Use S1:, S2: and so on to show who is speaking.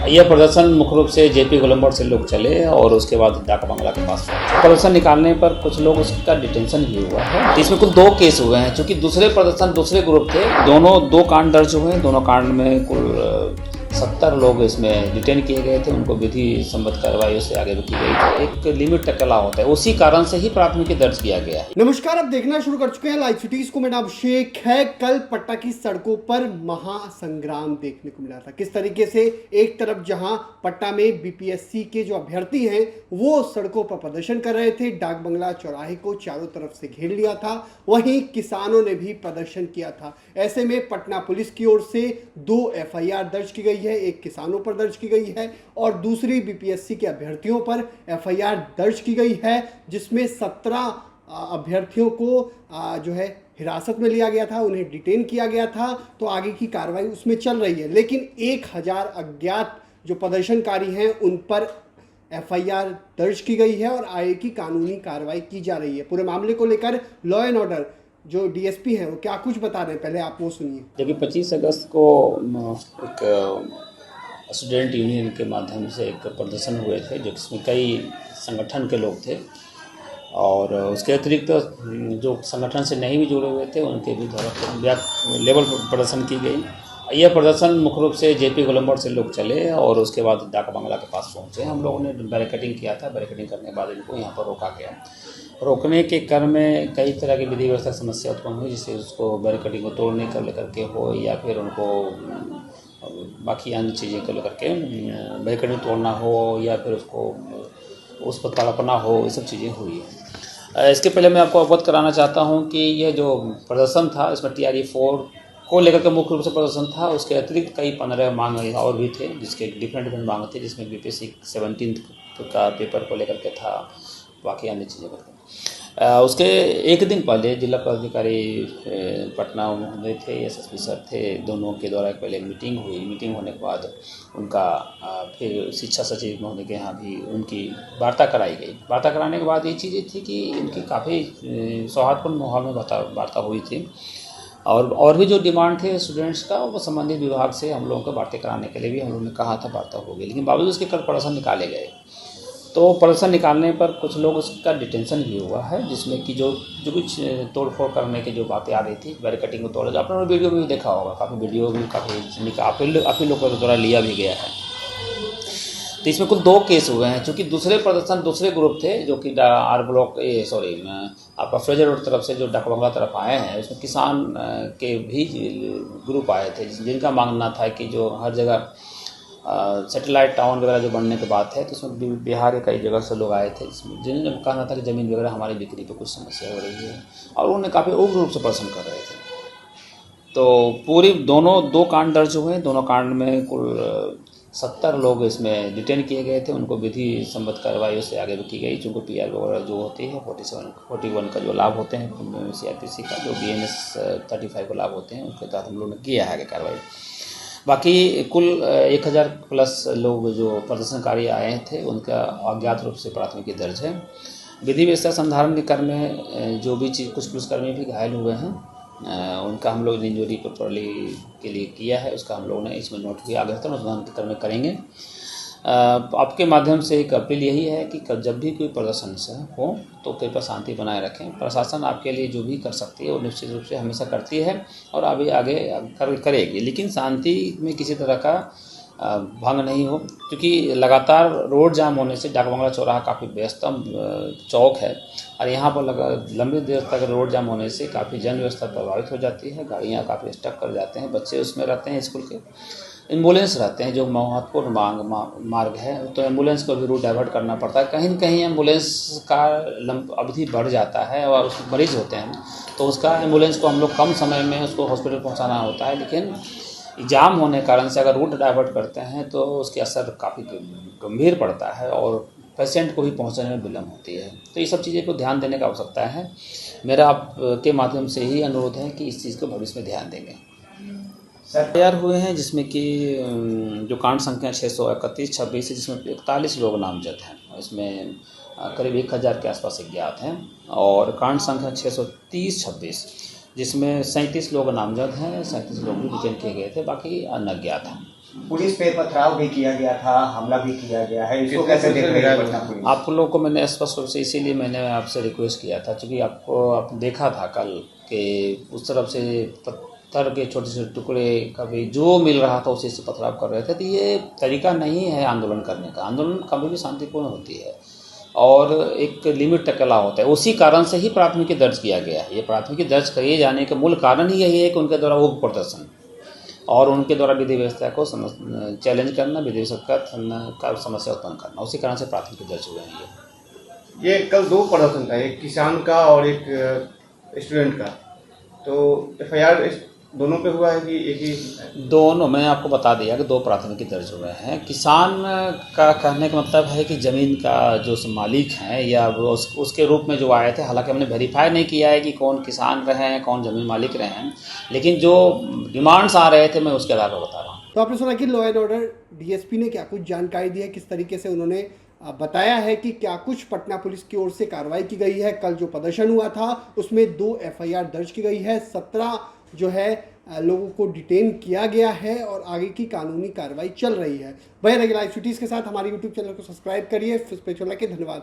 S1: यह प्रदर्शन मुख्य रूप से जेपी गोलंबर से लोग चले और उसके बाद डाक बंगला के पास प्रदर्शन निकालने पर कुछ लोग उसका डिटेंशन भी हुआ है। इसमें कुल 2 केस हुए हैं, क्योंकि दूसरे प्रदर्शन दूसरे ग्रुप थे। दोनों 2 कांड दर्ज हुए हैं। दोनों कांड में कुल 70 लोग इसमें डिटेन किए गए थे। उनको विधि सम्मत कार्रवाई से आगे की गई। एक लिमिट तक अलाउ होता है, उसी कारण से ही प्राथमिकी दर्ज किया गया है।
S2: नमस्कार, आप देखना शुरू कर चुके हैं लाइव सिटीज को। मेरा नाम शेख है। कल पटना की सड़कों पर महासंग्राम देखने को मिला था। किस तरीके से एक तरफ जहां पटना में बीपीएससी के जो अभ्यर्थी हैं वो सड़कों पर प्रदर्शन कर रहे थे, डाक बंगला चौराहे को चारों तरफ से घेर लिया था, वहीं किसानों ने भी प्रदर्शन किया था। ऐसे में पटना पुलिस की ओर से 2 एफआईआर दर्ज की गई है। एक किसानों पर दर्ज की गई है और दूसरी बीपीएससी के अभ्यर्थियों पर एफआईआर दर्ज की गई है, जिसमें 17 अभ्यर्थियों को जो है हिरासत में लिया गया था, उन्हें डिटेन किया गया था। तो आगे की कार्रवाई उसमें चल रही है, लेकिन 1000 अज्ञात जो प्रदर्शनकारी हैं उन पर एफआईआर दर्ज की गई है और आगे की कानूनी कार्रवाई की जा रही है। पूरे मामले को लेकर लॉ एंड ऑर्डर जो डीएसपी हैं वो क्या कुछ बता रहे हैं, पहले आप वो सुनिए।
S1: देखिए, 25 अगस्त को एक स्टूडेंट यूनियन के माध्यम से एक प्रदर्शन हुए थे, जिसमें कई संगठन के लोग थे और उसके अतिरिक्त जो संगठन से नहीं भी जुड़े हुए थे उनके भी द्वारा लेवल प्रदर्शन की गई। यह प्रदर्शन मुख्य रूप से जेपी गोलंबर से लोग चले और उसके बाद डाक बंगला के पास पहुँचे। हम लोगों ने बैरिकेडिंग किया था। बैरिकेडिंग करने के बाद इनको यहाँ पर रोका गया। रोकने के क्रम में कई तरह की विधि व्यवस्था समस्या उत्पन्न हुई, जिससे उसको बैरिकेडिंग को तोड़ने को लेकर के हो या फिर उनको बाकी अन्य चीज़ें को लेकर के बैरिकेडिंग तोड़ना हो या फिर उसको उस पर तड़पना हो, ये सब चीज़ें हुई है। इसके पहले मैं आपको अवगत कराना चाहता हूँ कि यह जो प्रदर्शन था इसमें TRE-4 को लेकर के मुख्य रूप से प्रदर्शन था। उसके अतिरिक्त कई 15 मांग और भी थे, जिसके डिफरेंट मांग थे, जिसमें बीपीएससी 17 का पेपर को लेकर के था, बाकी अन्य चीज़ें करके। उसके एक दिन पहले जिला पदाधिकारी पटना महोदय थे, एसएसपी सर थे, दोनों के द्वारा पहले मीटिंग हुई। मीटिंग होने के बाद उनका फिर शिक्षा सचिव महोदय के यहाँ भी उनकी वार्ता कराई गई। वार्ता कराने के बाद ये चीज़ें थी कि उनकी काफ़ी सौहार्दपूर्ण माहौल में वार्ता हुई थी और भी जो डिमांड थे स्टूडेंट्स का वो संबंधित विभाग से हम लोगों को वार्ता कराने के लिए भी हम लोगों ने कहा था, वार्ता हो गई। लेकिन बावजूद उसके कल प्रदर्शन निकाले गए। तो प्रदर्शन निकालने पर कुछ लोग उसका डिटेंशन भी हुआ है, जिसमें कि जो कुछ तोड़फोड़ करने की जो बातें आ रही थी, बैरिकेडिंग को तोड़ा। आपने वीडियो में भी देखा होगा, काफ़ी वीडियो भी काफ़ी आप ही लोगों के द्वारा लिया भी गया है। तो इसमें कुल 2 केस हुए हैं, क्योंकि दूसरे प्रदर्शन दूसरे ग्रुप थे जो कि आर ब्लॉक आपका फ्रेजर रोड तरफ से जो डाक बंगला तरफ आए हैं, उसमें किसान के भी ग्रुप आए थे, जिनका मांगना था कि जो हर जगह सैटेलाइट टाउन वगैरह जो बनने की बात है, तो उसमें बिहार के कई जगह से लोग आए थे, जिन्होंने कहना था कि ज़मीन वगैरह हमारी बिक्री पे कुछ समस्या हो रही है और उन्होंने काफ़ी उग्र रूप से प्रदर्शन कर रहे थे। तो पूरी दोनों 2 कांड दर्ज हुए। दोनों कांड में कुल 70 लोग इसमें डिटेन किए गए थे। उनको विधि सम्मत कार्रवाई से आगे की गई। जिनको PR वगैरह जो होती है 41 का जो लाभ होते हैं CRPC का, जो BNS 35 को लाभ होते हैं, उसके तहत हम लोगों ने किया है आगे कार्रवाई। बाकी कुल 1000 प्लस लोग जो प्रदर्शनकारी आए थे उनका अज्ञात रूप से प्राथमिकी दर्ज है। विधि व्यवस्था संधारण के क्रम में जो भी चीज़ कुछ पुलिसकर्मी भी घायल हुए हैं, उनका हम लोग इंजरी प्रॉपर्ली के लिए किया है, उसका हम लोगों ने इसमें नोट भी आगे अनुसंधान के क्रम में करेंगे। आपके माध्यम से एक अपील यही है कि जब भी कोई प्रदर्शन से हो तो कृपया शांति बनाए रखें। प्रशासन आपके लिए जो भी कर सकती है वो निश्चित रूप से हमेशा करती है और अभी आगे करेगी, लेकिन शांति में किसी तरह का भंग नहीं हो, क्योंकि लगातार रोड जाम होने से डाक बंगला चौराहा काफ़ी व्यस्तम चौक है और यहाँ पर लंबी देर तक रोड जाम होने से काफ़ी जन व्यवस्था प्रभावित हो जाती है। गाड़ियाँ काफ़ी स्टक कर जाते हैं, बच्चे उसमें रहते हैं, स्कूल के एम्बुलेंस रहते हैं, जो महत्वपूर्ण मार्ग है, तो एम्बुलेंस को भी रूट डाइवर्ट करना पड़ता है। कहीं न कहीं एम्बुलेंस का अवधि बढ़ जाता है और उसमें मरीज होते हैं, तो उसका एम्बुलेंस को हम लोग कम समय में उसको हॉस्पिटल पहुंचाना होता है। लेकिन जाम होने के कारण से अगर रूट डाइवर्ट करते हैं तो उसके असर काफ़ी गंभीर पड़ता है और पेशेंट को भी पहुंचने में विलम्ब होती है। तो ये सब चीज़ें को ध्यान देने का आवश्यकता है। मेरा आपके माध्यम से ही अनुरोध है कि इस चीज़ को भविष्य में ध्यान देंगे। तैयार हुए हैं, जिसमें कि जो कांड संख्या 631-26 है, जिसमें 41 लोग नामजद हैं। इसमें करीब 1000 के आसपास अज्ञात हैं। और कांड संख्या 630-26 जिसमें 37 लोग नामजद हैं, 37 लोग भी डिटेन किए गए थे, बाकी अज्ञात हैं।
S3: पुलिस पे पथराव भी किया गया था, हमला भी किया गया है, इसको कैसे देख रही है पटना पुलिस?
S1: आप लोगों को मैंने स्पष्ट रूप से इसीलिए मैंने आपसे रिक्वेस्ट किया था, क्योंकि आपने देखा था कल कि उस तरफ से पत्थर के छोटे छोटे टुकड़े कभी जो मिल रहा था उसी से पथराव कर रहे थे। तो ये तरीका नहीं है आंदोलन करने का। आंदोलन कभी भी शांतिपूर्ण होती है और एक लिमिट तक अलाउ होता है। उसी कारण से ही प्राथमिकी दर्ज किया गया है। ये प्राथमिकी दर्ज किए जाने का मूल कारण ही यही है कि उनके द्वारा उग्र प्रदर्शन और उनके द्वारा विधि व्यवस्था को चैलेंज करना, विधि व्यवस्था का समस्या उत्पन्न करना, उसी कारण से प्राथमिकी दर्ज हुए हैं।
S4: ये कल दो प्रदर्शन था, एक किसान का और एक स्टूडेंट का, तो एफआईआर दोनों पे हुआ है कि एक ही?
S1: दोनों, मैंने आपको बता दिया कि दो प्राथमिकी दर्ज हुए हैं। किसान का कहने का मतलब है कि ज़मीन का जो मालिक हैं या वो उसके रूप में जो आए थे, हालांकि हमने वेरीफाई नहीं किया है कि कौन किसान रहे हैं, कौन ज़मीन मालिक रहे हैं, लेकिन जो डिमांड्स आ रहे थे मैं उसके आधार पर बता रहा हूँ।
S2: तो आपने सुना कि लॉ एंड ऑर्डर डीएसपी ने क्या कुछ जानकारी दी है, किस तरीके से उन्होंने बताया है कि क्या कुछ पटना पुलिस की ओर से कार्रवाई की गई है। कल जो प्रदर्शन हुआ था उसमें 2 एफआईआर दर्ज की गई है, 17 जो है लोगों को डिटेन किया गया है और आगे की कानूनी कार्रवाई चल रही है। वही लाइव सिटीज़ के साथ हमारे यूट्यूब चैनल को सब्सक्राइब करिए। फेसबुक पे के धन्यवाद।